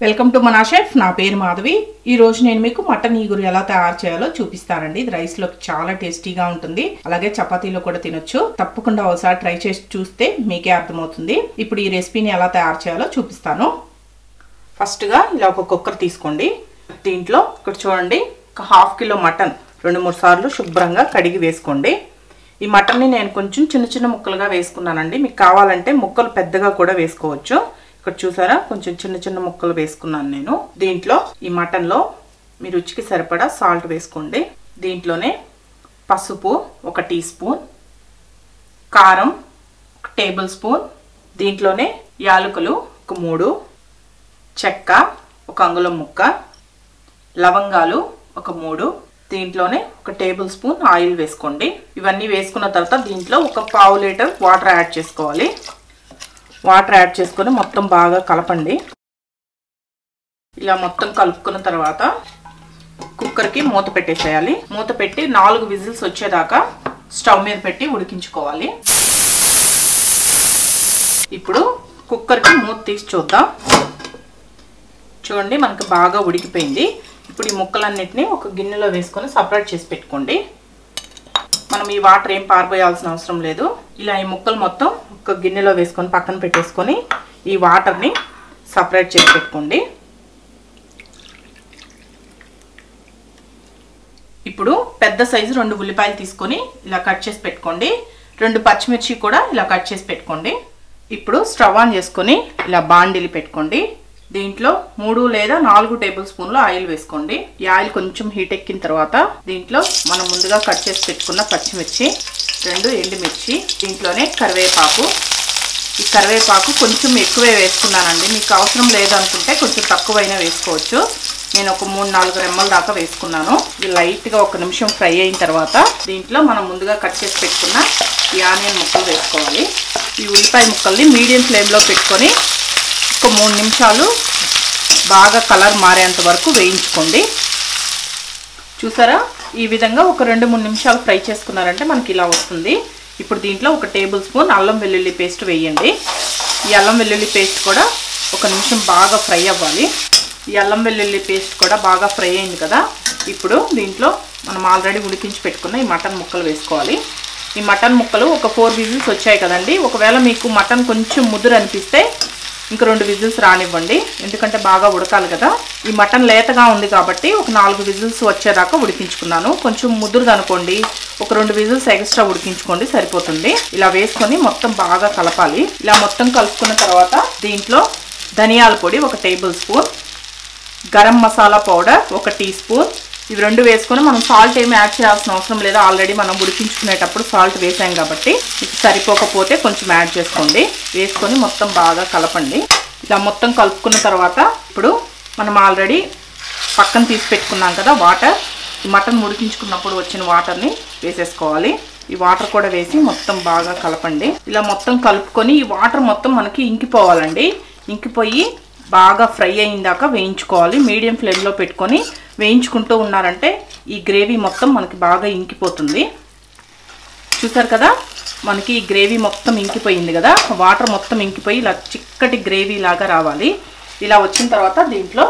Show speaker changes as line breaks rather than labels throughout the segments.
Welcome to మనా chef. నా పేరు మాధవి. ఈ రోజు నేను మీకు మటన్ ఈగురు ఎలా తయారు చేయాలో చూపిస్తానండి. ఇది రైస్ లోకి చాలా టేస్టీగా ఉంటుంది, అలాగే చపాతీలో కూడా తినొచ్చు. తప్పకుండా ఒకసారి ట్రై చేసి చూస్తే మీకే అర్థమవుతుంది. ఇప్పుడు ఈ రెసిపీని ఎలా తయారు చేయాలో చూపిస్తాను. ఫస్ట్ గా ఇలా ఒక కుక్కర్ తీసుకోండి. దీంట్లో ఇక్కడ చూడండి, ఒక హాఫ్ కిలో మటన్ 2-3 సార్లు శుభ్రంగా కడిగి వేసుకోండి. ఈ మటన్ని నేను కొంచెం చిన్న చిన్న ముక్కలుగా వేసుకున్నానండి. మీకు కావాలంటే ముక్కలు పెద్దగా కూడా వేసుకోవచ్చు. ఇక్కడ చూసారా, కొంచెం చిన్న చిన్న ముక్కలు వేసుకున్నాను నేను. దీంట్లో ఈ మటన్లో మీ రుచికి సరిపడా సాల్ట్ వేసుకోండి. దీంట్లోనే పసుపు 1 టీ స్పూన్, కారం 1 టేబుల్ స్పూన్, దీంట్లోనే యాలకులు 3, చెక్క 1 అంగుళం ముక్క, లవంగాలు 3, దీంట్లోనే 1 టేబుల్ స్పూన్ ఆయిల్ వేసుకోండి. ఇవన్నీ వేసుకున్న తర్వాత దీంట్లో 1 పావు లీటర్ వాటర్ యాడ్ చేసుకోవాలి. వాటర్ యాడ్ చేసుకొని మొత్తం బాగా కలపండి. ఇలా మొత్తం కలుపుకున్న తర్వాత కుక్కర్కి మూత పెట్టేసేయాలి. మూత పెట్టి 4 విజిల్స్ వచ్చేదాకా స్టవ్ మీద పెట్టి ఉడికించుకోవాలి. ఇప్పుడు కుక్కర్కి మూత తీసి చూద్దాం. చూడండి, మనకు బాగా ఉడికిపోయింది. ఇప్పుడు ఈ ముక్కలన్నిటిని ఒక గిన్నెలో వేసుకొని సపరేట్ చేసి పెట్టుకోండి. మనం ఈ వాటర్ ఏం పారిపోయాల్సిన అవసరం లేదు. ఇలా ఈ ముక్కలు మొత్తం ఒక గిన్నెలో వేసుకొని పక్కన పెట్టేసుకొని ఈ వాటర్ని సపరేట్ చేసి పెట్టుకోండి. ఇప్పుడు పెద్ద సైజు 2 ఉల్లిపాయలు తీసుకొని ఇలా కట్ చేసి పెట్టుకోండి. 2 పచ్చిమిర్చి కూడా ఇలా కట్ చేసి పెట్టుకోండి. ఇప్పుడు స్టవ్ ఆన్ చేసుకొని ఇలా బాండిలి పెట్టుకోండి. దీంట్లో 3 లేదా 4 టేబుల్ స్పూన్లు ఆయిల్ వేసుకోండి. ఈ ఆయిల్ కొంచెం హీట్ ఎక్కిన తర్వాత దీంట్లో మనం ముందుగా కట్ చేసి పెట్టుకున్న పచ్చిమిర్చి, 2 ఎండుమిర్చి, దీంట్లోనే కరివేపాకు. ఈ కరివేపాకు కొంచెం ఎక్కువే వేసుకున్నానండి. మీకు అవసరం లేదనుకుంటే కొంచెం తక్కువైనా వేసుకోవచ్చు. నేను ఒక 3-4 రెమ్మల దాకా వేసుకున్నాను. ఇది లైట్గా 1 నిమిషం ఫ్రై అయిన తర్వాత దీంట్లో మనం ముందుగా కట్ చేసి పెట్టుకున్న ఈ ఆనియన్ ముక్కలు వేసుకోవాలి. ఈ ఉల్లిపాయ ముక్కల్ని మీడియం ఫ్లేమ్లో పెట్టుకొని ఒక 3 నిమిషాలు బాగా కలర్ మారేంత వరకు వేయించుకోండి. చూసారా, ఈ విధంగా ఒక 2-3 నిమిషాలు ఫ్రై చేసుకున్నారంటే మనకి ఇలా వస్తుంది. ఇప్పుడు దీంట్లో 1 టేబుల్ స్పూన్ అల్లం వెల్లుల్లి పేస్ట్ వేయండి. ఈ అల్లం వెల్లుల్లి పేస్ట్ కూడా 1 నిమిషం బాగా ఫ్రై అవ్వాలి. ఈ అల్లం వెల్లుల్లి పేస్ట్ కూడా బాగా ఫ్రై అయింది కదా. ఇప్పుడు దీంట్లో మనం ఆల్రెడీ ఉడికించి పెట్టుకున్న ఈ మటన్ ముక్కలు వేసుకోవాలి. ఈ మటన్ ముక్కలు ఒక 4 విజిల్స్ వచ్చాయి కదండి. ఒకవేళ మీకు మటన్ కొంచెం ముదురు అనిపిస్తే ఇంక 2 విజిల్స్ రానివ్వండి, ఎందుకంటే బాగా ఉడకాలి కదా. ఈ మటన్ లేతగా ఉంది కాబట్టి ఒక 4 విజిల్స్ వచ్చేదాకా ఉడికించుకున్నాను. కొంచెం ముదురుది అనుకోండి, ఒక 2 విజిల్స్ ఎక్స్ట్రా ఉడికించుకోండి, సరిపోతుంది. ఇలా వేసుకొని మొత్తం బాగా కలపాలి. ఇలా మొత్తం కలుపుకున్న తర్వాత దీంట్లో ధనియాల పొడి 1 tablespoon, garam masala powder 1 teaspoon, ఇవి 2 వేసుకొని మనం సాల్ట్ ఏమి యాడ్ చేయాల్సిన అవసరం లేదు. ఆల్రెడీ మనం ఉడికించుకునేటప్పుడు సాల్ట్ వేసాం కాబట్టి మీకు సరిపోకపోతే కొంచెం యాడ్ చేసుకోండి. వేసుకొని మొత్తం బాగా కలపండి. ఇలా మొత్తం కలుపుకున్న తర్వాత ఇప్పుడు మనం ఆల్రెడీ పక్కన తీసి పెట్టుకున్నాం కదా వాటర్, ఈ మటన్ ఉడికించుకున్నప్పుడు వచ్చిన వాటర్ని వేసేసుకోవాలి. ఈ వాటర్ కూడా వేసి మొత్తం బాగా కలపండి. ఇలా మొత్తం కలుపుకొని ఈ వాటర్ మొత్తం మనకి ఇంకిపోవాలండి. ఇంకిపోయి బాగా ఫ్రై అయ్యిందాక వేయించుకోవాలి. మీడియం ఫ్లేమ్లో పెట్టుకొని వేయించుకుంటూ ఉన్నారంటే ఈ గ్రేవీ మొత్తం మనకి బాగా ఇంకిపోతుంది. చూసారు కదా, మనకి ఈ గ్రేవీ మొత్తం ఇంకిపోయింది కదా. వాటర్ మొత్తం ఇంకిపోయి ఇలా చిక్కటి గ్రేవీ లాగా రావాలి. ఇలా వచ్చిన తర్వాత దీంట్లో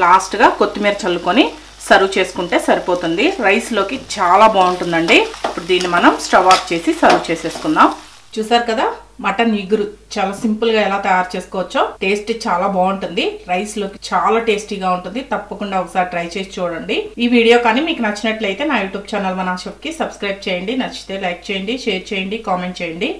లాస్ట్గా కొత్తిమీర చల్లుకొని సర్వ్ చేసుకుంటే సరిపోతుంది. రైస్లోకి చాలా బాగుంటుందండి. ఇప్పుడు దీన్ని మనం స్టవ్ ఆఫ్ చేసి సర్వ్ చేసేసుకుందాం. చూసారు కదా, మటన్ ఇగురు చాలా సింపుల్ గా ఎలా తయారు చేసుకోవచ్చో. టేస్ట్ చాలా బాగుంటుంది, రైస్ లోకి చాలా టేస్టీగా ఉంటుంది. తప్పకుండా ఒకసారి ట్రై చేసి చూడండి. ఈ వీడియో కానీ మీకు నచ్చినట్లయితే నా యూట్యూబ్ ఛానల్ మనా షెఫ్ కి సబ్స్క్రైబ్ చేయండి. నచ్చితే లైక్ చేయండి, షేర్ చేయండి, కామెంట్ చేయండి.